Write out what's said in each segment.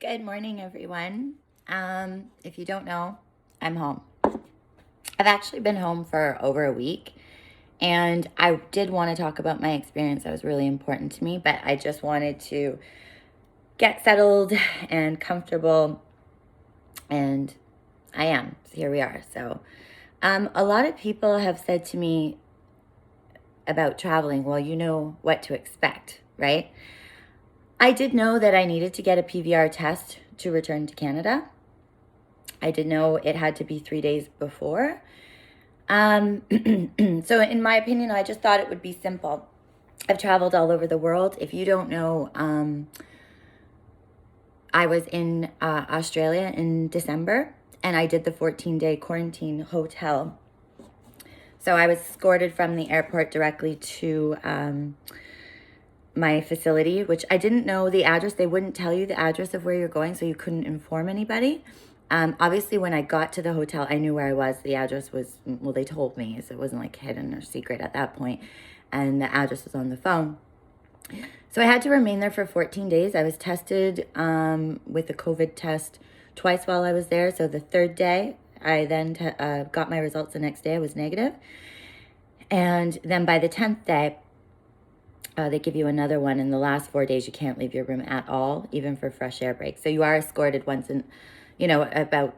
Good morning, everyone. If you don't know, I'm home. I've actually been home for over a week, and I did want to talk about my experience. That was really important to me, but I just wanted to get settled and comfortable, and I am. So here we are. A lot of people have said to me about traveling, well, you know what to expect, right? I did know that I needed to get a PVR test to return to Canada. I did know it had to be 3 days before. So in my opinion, I just thought it would be simple. I've traveled all over the world. If you don't know, I was in Australia in December, and I did the 14-day quarantine hotel. So I was escorted from the airport directly to my facility, which I didn't know the address. They wouldn't tell you the address of where you're going, so you couldn't inform anybody. Obviously, when I got to the hotel, I knew where I was. The address was, well, they told me, so it wasn't like hidden or secret at that point. And the address was on the phone. So I had to remain there for 14 days. I was tested with a COVID test twice while I was there. So the third day, I then got my results the next day. I was negative. And then by the 10th day, they give you another one. In the last 4 days, you can't leave your room at all, even for fresh air breaks. So you are escorted once in, about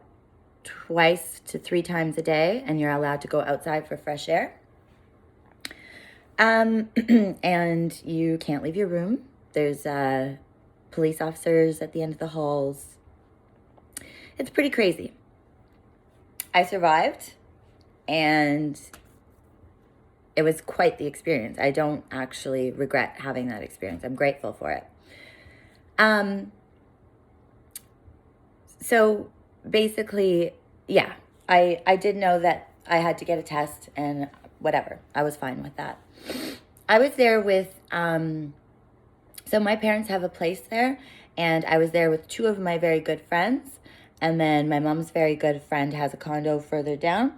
twice to 3 times a day, and you're allowed to go outside for fresh air. And you can't leave your room. There's police officers at the end of the halls. It's pretty crazy. I survived, and it was quite the experience. I don't actually regret having that experience. I'm grateful for it. So basically, yeah, I did know that I had to get a test, and whatever. I was fine with that. I was there with, so my parents have a place there, and I was there with 2 of my very good friends, and then my mom's very good friend has a condo further down,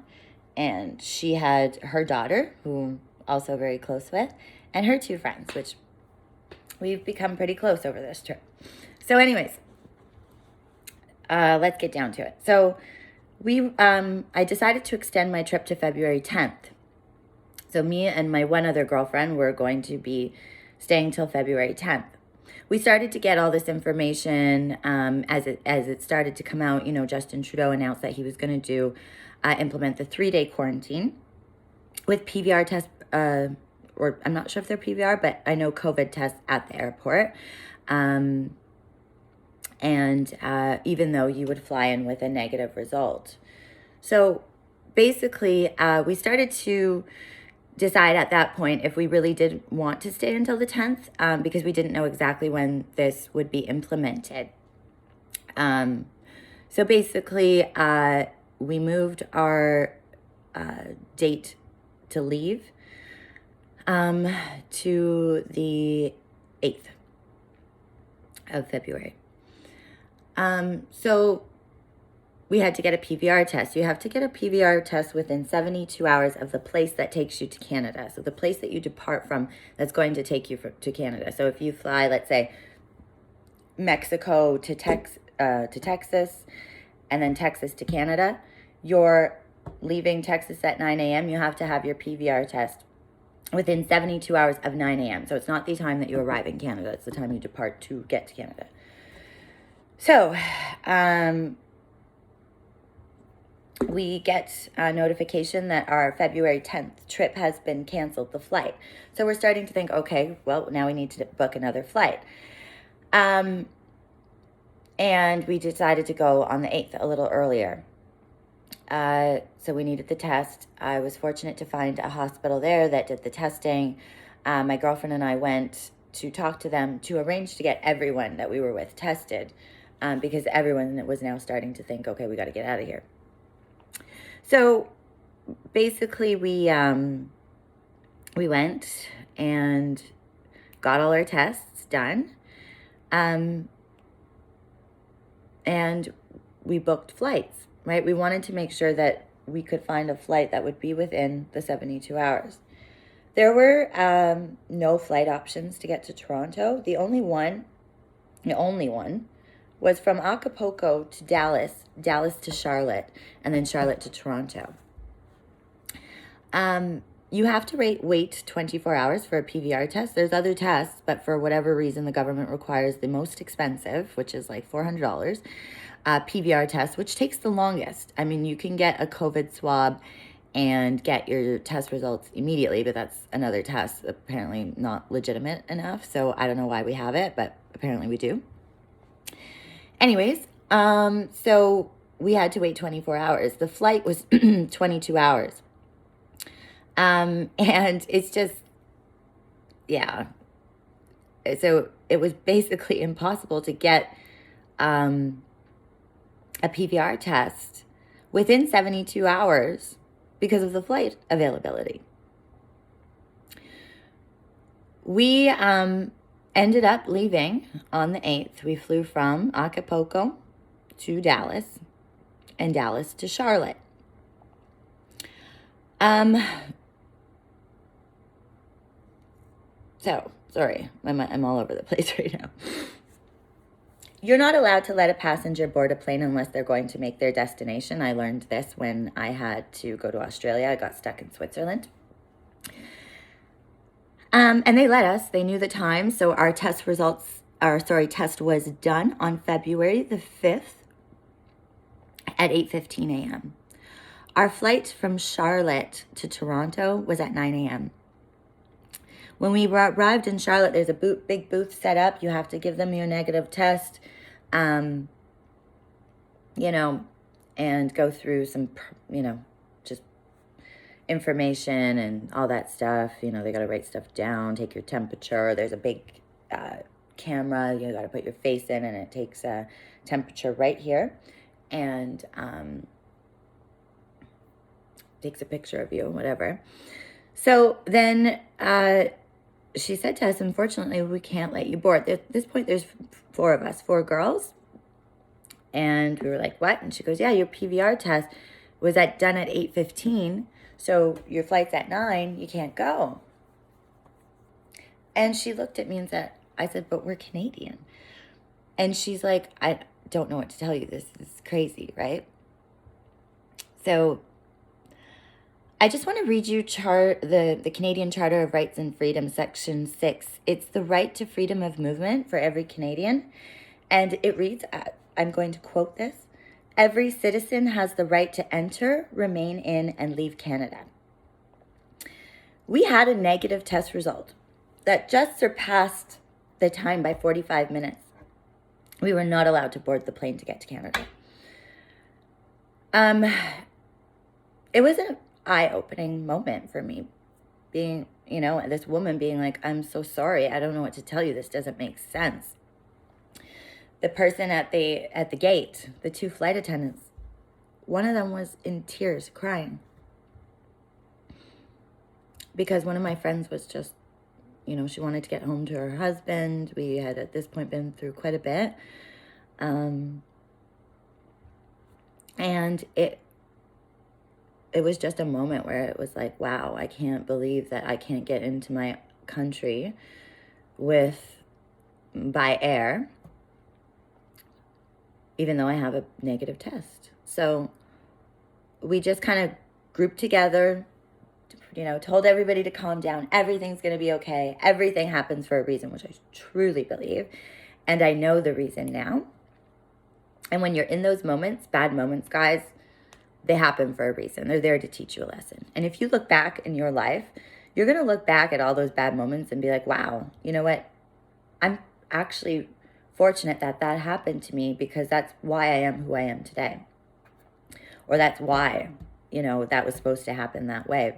and she had her daughter, who I'm also very close with, and her 2 friends, which we've become pretty close over this trip. So anyways, let's get down to it. So I decided to extend my trip to February 10th. So me and my one other girlfriend were going to be staying till February 10th. We started to get all this information as it started to come out. Justin Trudeau announced that he was going to implement the 3-day quarantine with PVR tests, or I'm not sure if they're PVR, but I know COVID tests at the airport. And even though you would fly in with a negative result. So basically, we started to decide at that point if we really did want to stay until the 10th, because we didn't know exactly when this would be implemented. So basically, we moved our date to leave to the 8th of February. So we had to get a PVR test. You have to get a PVR test within 72 hours of the place that takes you to Canada. So the place that you depart from that's going to take you to Canada. So if you fly, let's say, Mexico to Texas, and then Texas to Canada, you're leaving Texas at 9 a.m., you have to have your PVR test within 72 hours of 9 a.m. So it's not the time that you arrive in Canada. It's the time you depart to get to Canada. So, we get a notification that our February 10th trip has been canceled, the flight. So we're starting to think, okay, well, now we need to book another flight. And we decided to go on the 8th, a little earlier. So we needed the test. I was fortunate to find a hospital there that did the testing. My girlfriend and I went to talk to them to arrange to get everyone that we were with tested, because everyone was now starting to think, okay, we got to get out of here. So basically, we went and got all our tests done, and we booked flights, right? We wanted to make sure that we could find a flight that would be within the 72 hours. There were no flight options to get to Toronto. The only one was from Acapulco to Dallas, Dallas to Charlotte, and then Charlotte to Toronto. You have to wait 24 hours for a PVR test. There's other tests, but for whatever reason, the government requires the most expensive, which is like $400, PVR test, which takes the longest. I mean, you can get a COVID swab and get your test results immediately, but that's another test, apparently not legitimate enough. So I don't know why we have it, but apparently we do. Anyways, so we had to wait 24 hours. The flight was 22 hours. And it's just, yeah. So it was basically impossible to get a PVR test within 72 hours because of the flight availability. We ended up leaving on the 8th. We flew from Acapulco to Dallas and Dallas to Charlotte. So, sorry, I'm all over the place right now. You're not allowed to let a passenger board a plane unless they're going to make their destination. I learned this when I had to go to Australia. I got stuck in Switzerland. And they let us. They knew the time. So our test was done on February the 5th at 8:15 a.m. Our flight from Charlotte to Toronto was at 9 a.m. When we arrived in Charlotte, there's a big booth set up. You have to give them your negative test, and go through some, just information and all that stuff. They got to write stuff down, take your temperature. There's a big camera. You got to put your face in, and it takes a temperature right here, and takes a picture of you, whatever. So then she said to us, unfortunately, we can't let you board. At this point, there's 4 of us, 4 girls. And we were like, what? And she goes, yeah, your PVR test was done at 8:15. So your flight's at 9, you can't go. And she looked at me and I said, but we're Canadian. And she's like, I don't know what to tell you. This is crazy, right? So I just want to read you the Canadian Charter of Rights and Freedom, Section 6. It's the right to freedom of movement for every Canadian. And it reads, I'm going to quote this, every citizen has the right to enter, remain in, and leave Canada. We had a negative test result that just surpassed the time by 45 minutes. We were not allowed to board the plane to get to Canada. It was an eye-opening moment for me, being, this woman being like, I'm so sorry, I don't know what to tell you, this doesn't make sense. The person at the gate, the 2 flight attendants, one of them was in tears, crying. Because one of my friends was just, she wanted to get home to her husband. We had at this point been through quite a bit. And it was just a moment where it was like, wow, I can't believe that I can't get into my country by air, even though I have a negative test. So we just kind of grouped together, told everybody to calm down. Everything's going to be okay. Everything happens for a reason, which I truly believe. And I know the reason now. And when you're in those moments, bad moments, guys, they happen for a reason. They're there to teach you a lesson. And if you look back in your life, you're going to look back at all those bad moments and be like, wow, you know what? I'm actually fortunate that happened to me, because that's why I am who I am today. Or that's why, that was supposed to happen that way.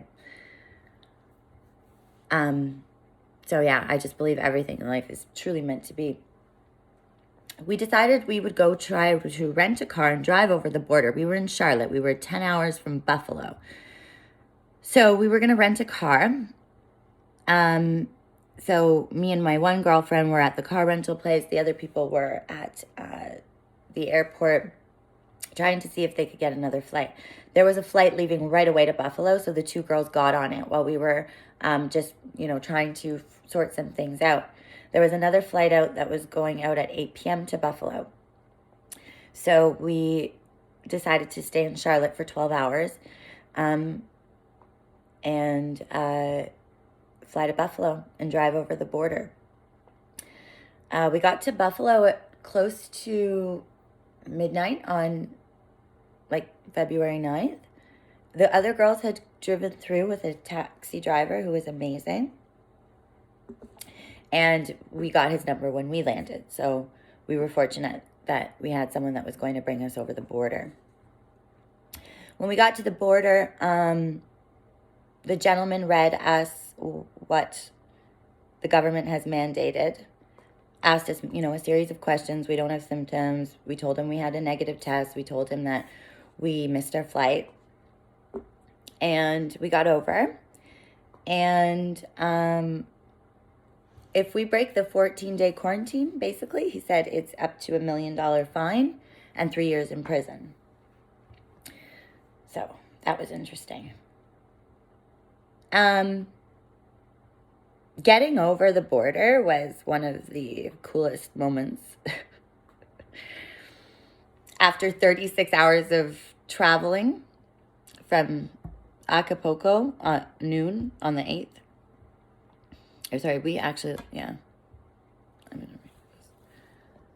So yeah, I just believe everything in life is truly meant to be. We decided we would go try to rent a car and drive over the border. We were in Charlotte. We were 10 hours from Buffalo. So we were going to rent a car. So me and my one girlfriend were at the car rental place. The other people were at the airport trying to see if they could get another flight. There was a flight leaving right away to Buffalo, so the 2 girls got on it while we were just, trying to sort some things out. There was another flight out that was going out at 8 p.m. to Buffalo. So we decided to stay in Charlotte for 12 hours and fly to Buffalo and drive over the border. We got to Buffalo at close to midnight on like February 9th. The other girls had driven through with a taxi driver who was amazing. And we got his number when we landed. So we were fortunate that we had someone that was going to bring us over the border. When we got to the border, the gentleman read us what the government has mandated, asked us, a series of questions. We don't have symptoms. We told him we had a negative test. We told him that we missed our flight. And we got over. And if we break the 14-day quarantine, basically, he said it's up to $1 million fine and 3 years in prison. So that was interesting. Getting over the border was one of the coolest moments. After 36 hours of traveling from Acapulco at noon on the 8th. We actually,